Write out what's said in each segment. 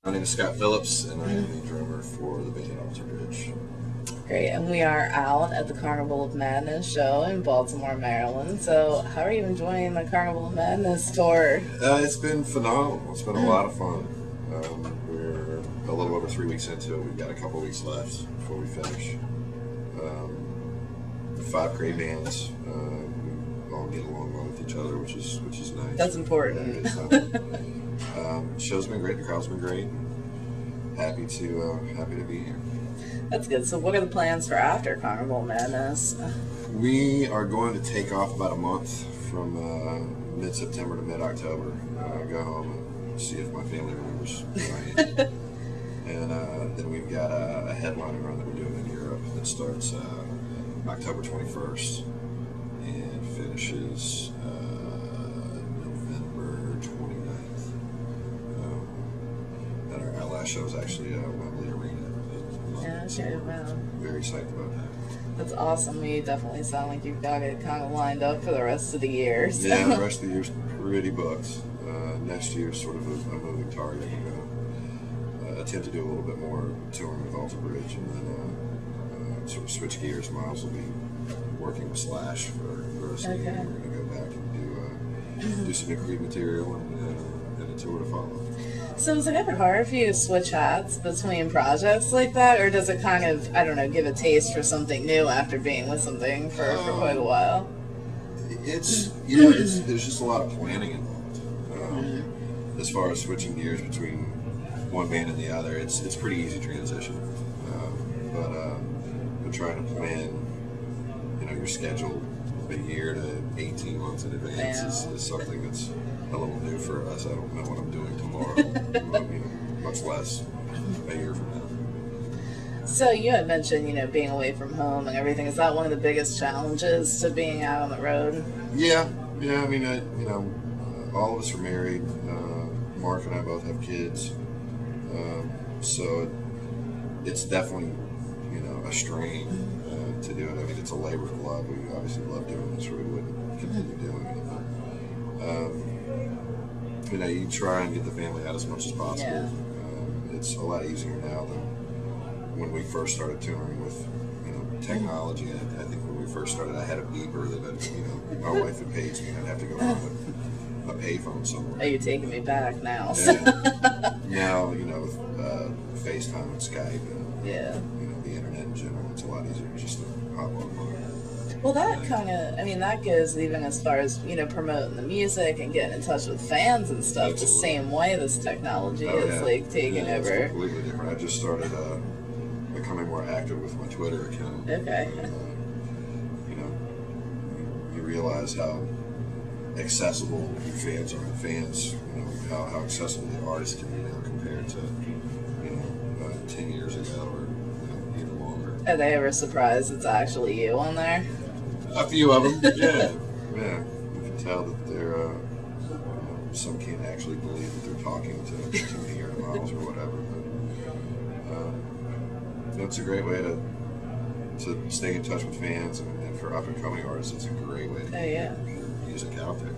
My name is Scott Phillips, and I am the drummer for the band Alterbridge. Great, and we are out at the Carnival of Madness show in Baltimore, Maryland. So, how are you enjoying the Carnival of Madness tour? It's been phenomenal. It's been a lot of fun. We're a little over 3 weeks into it. We've got a couple weeks left before we finish. 5 great bands. We all get along well with each other, which is nice. That's important. The show's been great. The crowd's been great. Happy to be here. That's good. So, what are the plans for after Carnival of Madness? We are going to take off about a month from mid-September to mid-October. Go home and see if my family remembers who I am. And then we've got a headlining run that we're doing in Europe that starts October 21st and finishes November 29th. And our last show is actually Wembley Arena. Yeah, sure. Wow. Very psyched about that. That's awesome. You definitely sound like you've got it kind of lined up for the rest of the year. So. Yeah, the rest of the year's pretty booked. Next year's sort of a moving target. We're going to attempt to do a little bit more touring with Alterbridge, and then sort of switch gears. Miles will be working with Slash for the rest of the year. We're going to go back and do some Creed material and a tour to follow. So is it ever hard for you to switch hats between projects like that, or does it kind of, I don't know, give a taste for something new after being with something for quite a while? There's just a lot of planning involved. As far as switching gears between one band and the other, it's pretty easy transition. But trying to plan, your schedule a year to 18 months in advance is something that's a little new for us. I don't know what I'm doing tomorrow, much less a year from now. So you had mentioned, being away from home and everything. Is that one of the biggest challenges to being out on the road? Yeah. I mean, all of us are married. Mark and I both have kids, so it's definitely, a strain to do it. I mean, it's a labor of love. We obviously love doing this, or we wouldn't continue doing it. You try and get the family out as much as possible. Yeah. It's a lot easier now than when we first started touring with, technology. I think when we first started, I had a beeper that, my wife had paid me, and I'd have to go on a payphone somewhere. Oh, you're taking me back now. Now, with FaceTime and Skype and, the internet in general, it's a lot easier just to hop on. Well, that that goes even as far as, promoting the music and getting in touch with fans and stuff. Absolutely. The same way this technology is taking over. It's completely different. I just started becoming more active with my Twitter account. Okay. You realize how accessible your fans are. Fans, how accessible the artist can be now compared to, 10 years ago or even longer. Are they ever surprised it's actually you on there? A few of them, yeah. You can tell that they're, some can't actually believe that they're talking to me or Miles or whatever. But it's a great way to stay in touch with fans, and for up and coming artists, it's a great way to get music out there.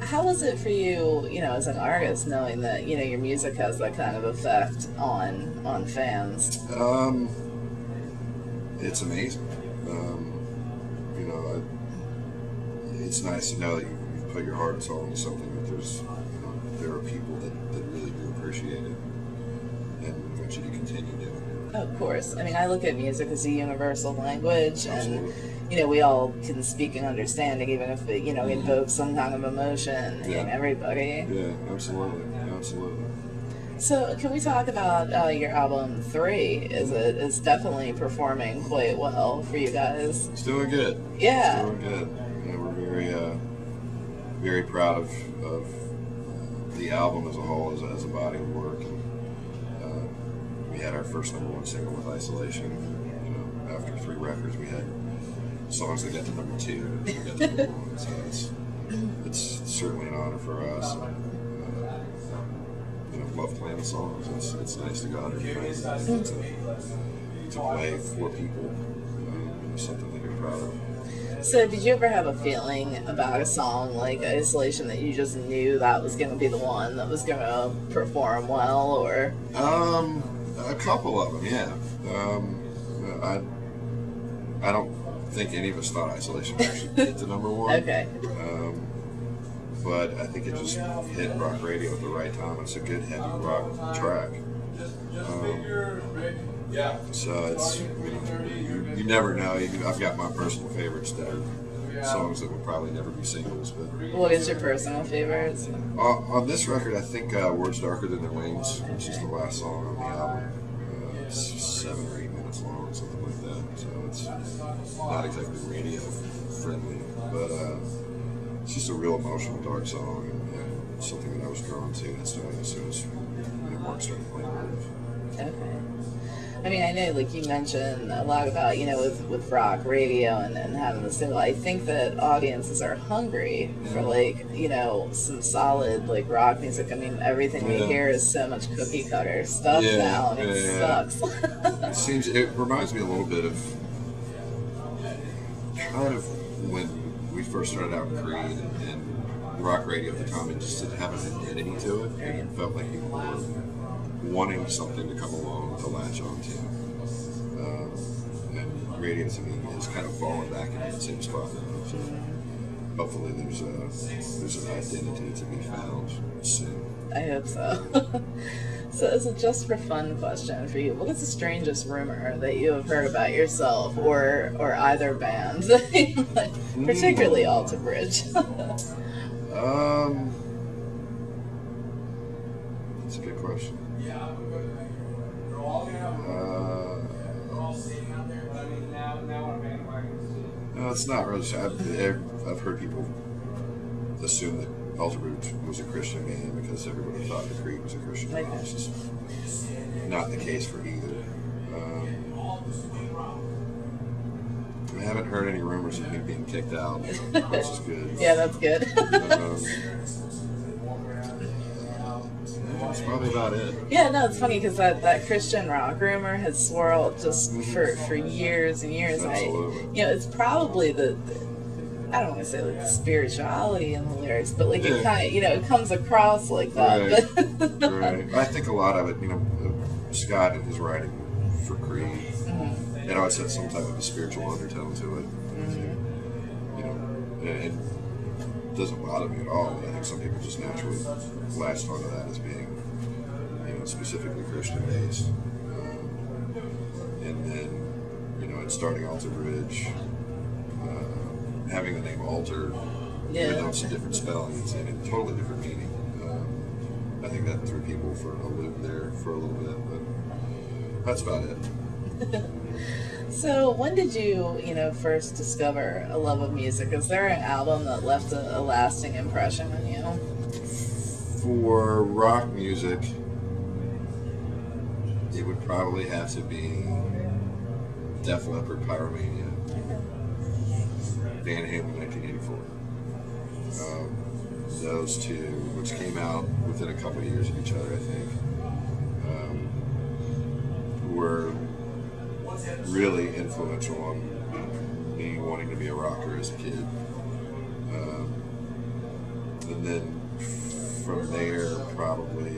How was it for you, as an artist, knowing that, your music has that kind of effect on fans? It's amazing. It's nice to know that you've put your heart and soul into something that there are people that really do appreciate it and want you to continue doing it. Of course. I mean, I look at music as a universal language. Absolutely. And, we all can speak and understand it, even if it, invokes some kind of emotion in everybody. Yeah, absolutely. So, can we talk about your album 3? It's definitely performing quite well for you guys. It's doing good. Yeah. It's doing good. We're very proud of the album as a whole, as a body of work. And, we had our first #1 single with Isolation. After 3 records, we had songs that got to #2, that got to #1. So it's certainly an honor for us. Love playing the songs. It's nice to go out there and to play for people. Something that you're proud of. So, did you ever have a feeling about a song like Isolation that you just knew that was going to be the one that was going to perform well, or? A couple of them, yeah. I don't think any of us thought Isolation would actually get to number one. Okay. But I think it just hit rock radio at the right time. It's a good heavy rock track. So it's, you never know. I've got my personal favorites that are songs that will probably never be singles. But what is your personal favorites? On this record, I think Words Darker Than Their Wings, which is the last song on the album. It's 7 or 8 minutes long, something like that. So it's not exactly radio friendly, but it's just a real emotional, dark song, and something that I was drawn to. That's doing as soon as Mark started playing it. Okay. I mean, I know, like you mentioned a lot about, with rock radio and having the single. I think that audiences are hungry for, some solid, rock music. I mean, everything we hear is so much cookie cutter stuff now, and it sucks. It reminds me a little bit of kind of when we first started out in Creed and rock radio at the time, it just didn't have an identity to it. It felt like people were wanting something to come along to latch on to. And radio to me is kind of falling back into the same spot now. So hopefully there's an identity to be found soon. I hope so. So this is just for fun question for you. What is the strangest rumor that you have heard about yourself or either band? Particularly Alterbridge. That's a good question. No, it's not really. I've heard people assume that Alterbridge was a Christian band because everybody thought that Creed was a Christian band. It's just not the case for either. I haven't heard any rumors of me being kicked out, which is good. Yeah, that's good. That's probably about it. Yeah, no, it's funny because that Christian rock rumor has swirled just for years and years. Absolutely. It's probably the I don't want to say the spirituality in the lyrics, but it kind of it comes across like that. Right. Right. I think a lot of it, Scott in his writing for Creed, it always had some type of a spiritual undertone to it. And it doesn't bother me at all. I think some people just naturally latched onto that as being, specifically Christian based. And then, starting Alterbridge, having the name Alter, even though it's a different spelling, it's a totally different meaning. I think that threw people for a loop there for a little bit, but that's about it. So when did you, first discover a love of music? Is there an album that left a lasting impression on you? For rock music, it would probably have to be Def Leppard, Pyromania, Van Halen, 1984. Those two, which came out within a couple of years of each other, I think, were really influential on me wanting to be a rocker as a kid. And then from there, probably,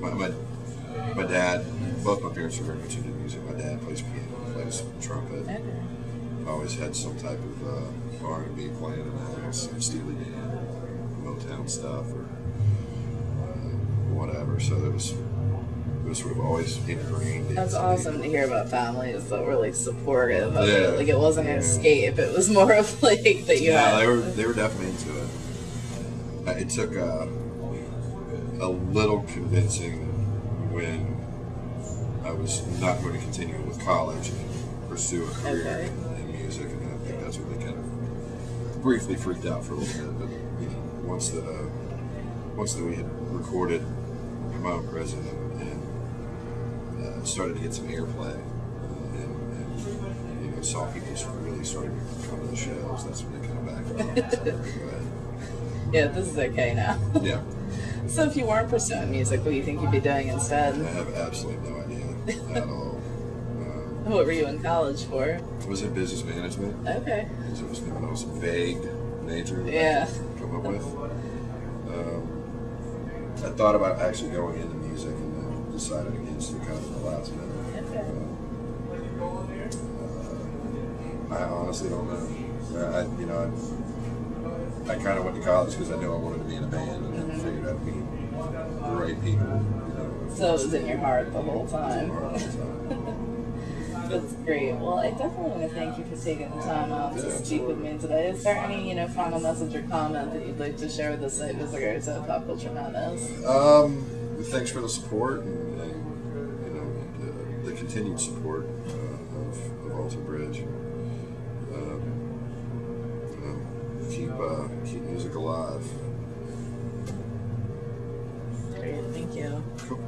my dad, both my parents are very much into music. My dad plays piano, plays trumpet. Always had some type of R&B playing in the house, Steely Dan, Motown stuff, or whatever. So it was sort of always ingrained. That's awesome to hear about families that were supportive of it. It wasn't an escape; it was more of that you had. They were definitely into it. It took a little convincing when I was not going to continue with college and pursue a career in music, and I think that's when they kind of briefly freaked out for a little bit. But once that we had recorded my own presence and started to get some airplay, and saw people really starting to come to the shows, that's when they kind of backed off. Yeah, this is okay now. Yeah. So if you weren't pursuing music, what do you think you'd be doing instead? I have absolutely no idea at all. What were you in college for? I was in business management. Okay. Because it was the most vague major that Yeah. I could come up with. I thought about actually going into music and then decided against it kind of at the last minute. Okay. I honestly don't know. I kind of went to college because I knew I wanted to be in a band and then figured I'd meet the right people. So it was in your heart the whole time. That's great. Well, I definitely want to thank you for taking the time out to speak with me today. Is there any, final message or comment that you'd like to share with the site visitors at Pop Culture Madness? Thanks for the support and the continued support of Alterbridge. Keep music alive. Great, thank you. Cool.